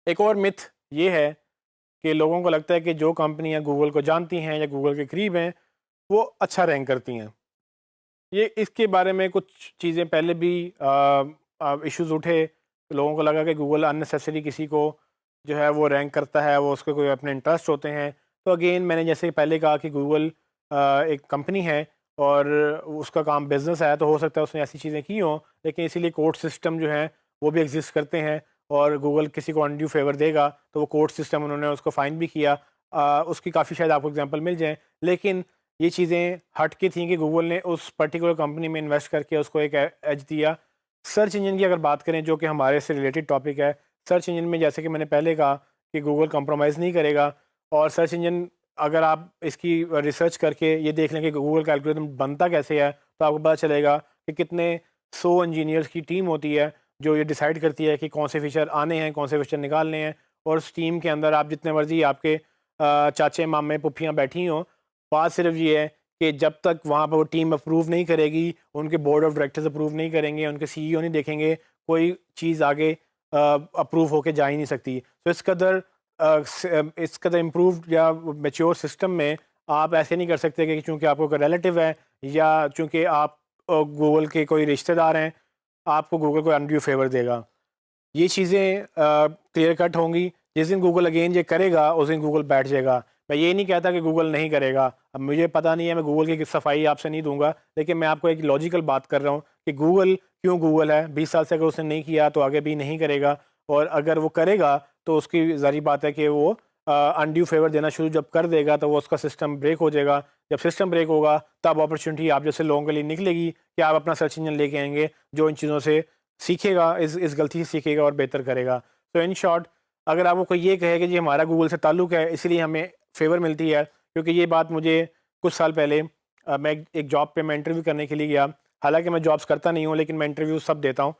एक और मिथ ये है कि लोगों को लगता है कि जो कंपनियां गूगल को जानती हैं या गूगल के करीब हैं वो अच्छा रैंक करती हैं। ये इसके बारे में कुछ चीज़ें पहले भी इश्यूज उठे। लोगों को लगा कि गूगल अननेसेसरी किसी को जो है वो रैंक करता है, वो उसके कोई अपने इंटरेस्ट होते हैं। तो अगेन मैंने जैसे पहले कहा कि गूगल एक कंपनी है और उसका काम बिजनेस है, तो हो सकता है उसने ऐसी चीज़ें की हों, लेकिन इसीलिए कोर्ट सिस्टम जो है वो भी एग्जिस्ट करते हैं। और गूगल किसी को अनड्यू फेवर देगा तो वो कोर्ट सिस्टम उन्होंने उसको फाइन भी किया। उसकी काफ़ी शायद आपको एग्जांपल मिल जाए, लेकिन ये चीज़ें हट के थी कि गूगल ने उस पर्टिकुलर कंपनी में इन्वेस्ट करके उसको एक एज दिया। सर्च इंजन की अगर बात करें, जो कि हमारे से रिलेटेड टॉपिक है, सर्च इंजन में जैसे कि मैंने पहले कहा कि गूगल कंप्रोमाइज़ नहीं करेगा। और सर्च इंजन अगर आप इसकी रिसर्च करके ये देख लें कि गूगल का एल्गोरिथम बनता कैसे है, तो आपको पता चलेगा कि कितने 100 इंजीनियर्स की टीम होती है जो ये डिसाइड करती है कि कौन से फीचर आने हैं, कौन से फीचर निकालने हैं। और उस टीम के अंदर आप जितने मर्जी आपके चाचे मामे पुफियाँ बैठी हों, बात सिर्फ ये है कि जब तक वहाँ पर वो टीम अप्रूव नहीं करेगी, उनके बोर्ड ऑफ डायरेक्टर्स अप्रूव नहीं करेंगे, उनके सीईओ नहीं देखेंगे, कोई चीज़ आगे अप्रूव होके जा ही नहीं सकती। तो इस कदर इम्प्रूव्ड या मैच्योर सिस्टम में आप ऐसे नहीं कर सकते कि चूँकि आपको कोई रिलेटिव है या चूँकि आप गूगल के कोई रिश्तेदार हैं, आपको गूगल कोई अनड्यू फेवर देगा। ये चीज़ें क्लियर कट होंगी। जिस दिन गूगल अगेन ये करेगा, उस दिन गूगल बैठ जाएगा। मैं ये नहीं कहता कि गूगल नहीं करेगा। अब मुझे पता नहीं है, मैं गूगल की सफाई आपसे नहीं दूँगा, लेकिन मैं आपको एक लॉजिकल बात कर रहा हूँ कि गूगल क्यों गूगल है। 20 साल से अगर उसने नहीं किया तो आगे भी नहीं करेगा, और अगर वो करेगा तो उसकी ज़ाहिर बात है कि वो अनड्यू फेवर देना शुरू जब कर देगा तो वो उसका सिस्टम ब्रेक हो जाएगा। जब सिस्टम ब्रेक होगा तब अपॉर्चुनिटी आप जैसे लोगों के लिए निकलेगी कि आप अपना सर्च इंजन लेके आएँगे जो इन चीज़ों से सीखेगा, इस गलती से सीखेगा और बेहतर करेगा। तो इन शॉर्ट, अगर आपको कोई ये कहे कि जी हमारा गूगल से ताल्लुक़ है इसलिए हमें फ़ेवर मिलती है, क्योंकि ये बात मुझे कुछ साल पहले मैं एक जॉब पे मैं इंटरव्यू करने के लिए गया। हालाँकि मैं जॉब्स करता नहीं हूँ, लेकिन मैं इंटरव्यू सब देता हूँ।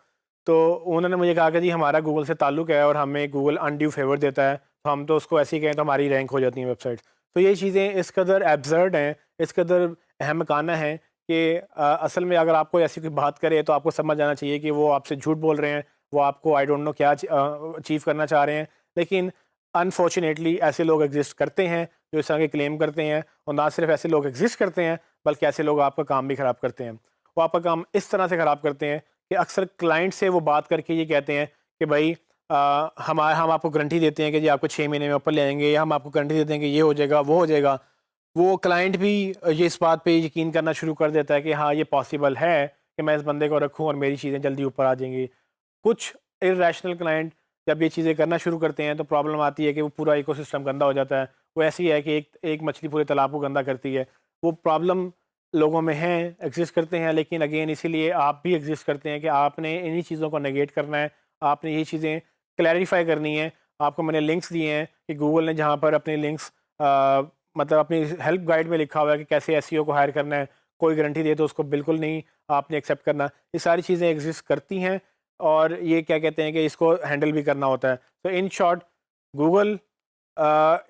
तो उन्होंने मुझे कहा कि जी हमारा गूगल से ताल्लुक़ है और हमें गूगल अनड्यू फ़ेवर देता है, तो हम तो उसको ऐसे ही कहें तो हमारी रैंक हो जाती है वेबसाइट्स। तो ये चीज़ें इस कदर एब्सर्ड हैं, इस कदर अहमकाना हैं कि असल में अगर आपको ऐसी कोई बात करे तो आपको समझ आना चाहिए कि वो आपसे झूठ बोल रहे हैं, वो आपको आई डोंट नो क्या अचीव करना चाह रहे हैं। लेकिन अनफॉर्चुनेटली ऐसे लोग एग्जिस्ट करते हैं जो इस तरह के क्लेम करते हैं, और ना सिर्फ ऐसे लोग एग्जिस्ट करते हैं बल्कि ऐसे लोग आपका काम भी ख़राब करते हैं। वो आपका काम इस तरह से ख़राब करते हैं कि अक्सर क्लाइंट से वो बात करके ये कहते हैं कि भाई हम आपको गारंटी देते हैं कि जी आपको 6 महीने में ऊपर ले आएंगे, या हम आपको गारंटी देते हैं कि ये हो जाएगा वो हो जाएगा। वो क्लाइंट भी ये इस बात पे यकीन करना शुरू कर देता है कि हाँ ये पॉसिबल है कि मैं इस बंदे को रखूँ और मेरी चीज़ें जल्दी ऊपर आ जाएंगी। कुछ इर्रेशनल क्लाइंट जब ये चीज़ें करना शुरू करते हैं तो प्रॉब्लम आती है कि वो पूरा इकोसिस्टम गंदा हो जाता है। वो ऐसी है कि एक एक मछली पूरे तालाब को गंदा करती है। वो प्रॉब्लम लोगों में है, एग्जिस्ट करते हैं, लेकिन अगेन इसीलिए आप भी एग्जिस्ट करते हैं कि आपने इन्हीं चीज़ों को नेगेट करना है। आपने ये चीज़ें क्लैरिफाई करनी है। आपको मैंने लिंक्स दिए हैं कि गूगल ने जहाँ पर अपने लिंक्स मतलब अपनी हेल्प गाइड में लिखा हुआ है कि कैसे एसईओ को हायर करना है, कोई गारंटी दे तो उसको बिल्कुल नहीं आपने एक्सेप्ट करना। ये सारी चीज़ें एग्जिस्ट करती हैं और ये क्या कहते हैं कि इसको हैंडल भी करना होता है। तो इन शॉर्ट, गूगल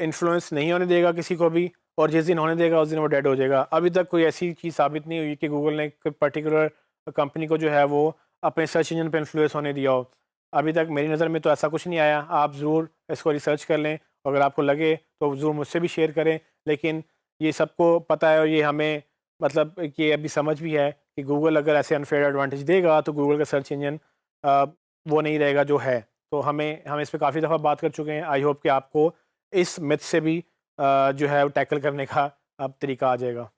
इन्फ्लुएंस नहीं होने देगा किसी को भी, और जिस दिन होने देगा उस दिन वो डेड हो जाएगा। अभी तक कोई ऐसी चीज़ साबित नहीं हुई कि गूगल ने कोई पर्टिकुलर कंपनी को जो है वो अपने सर्च इंजन पे इन्फ्लुएंस होने दिया हो। अभी तक मेरी नज़र में तो ऐसा कुछ नहीं आया। आप ज़रूर इसको रिसर्च कर लें, अगर आपको लगे तो ज़रूर मुझसे भी शेयर करें। लेकिन ये सबको पता है और ये हमें मतलब कि अभी समझ भी है कि गूगल अगर ऐसे अनफेयर एडवांटेज देगा तो गूगल का सर्च इंजन अ, वो नहीं रहेगा जो है। तो हम इस पे काफ़ी दफ़ा बात कर चुके हैं। आई होप कि आपको इस मिथ से भी जो है वो टैकल करने का अब तरीका आ जाएगा।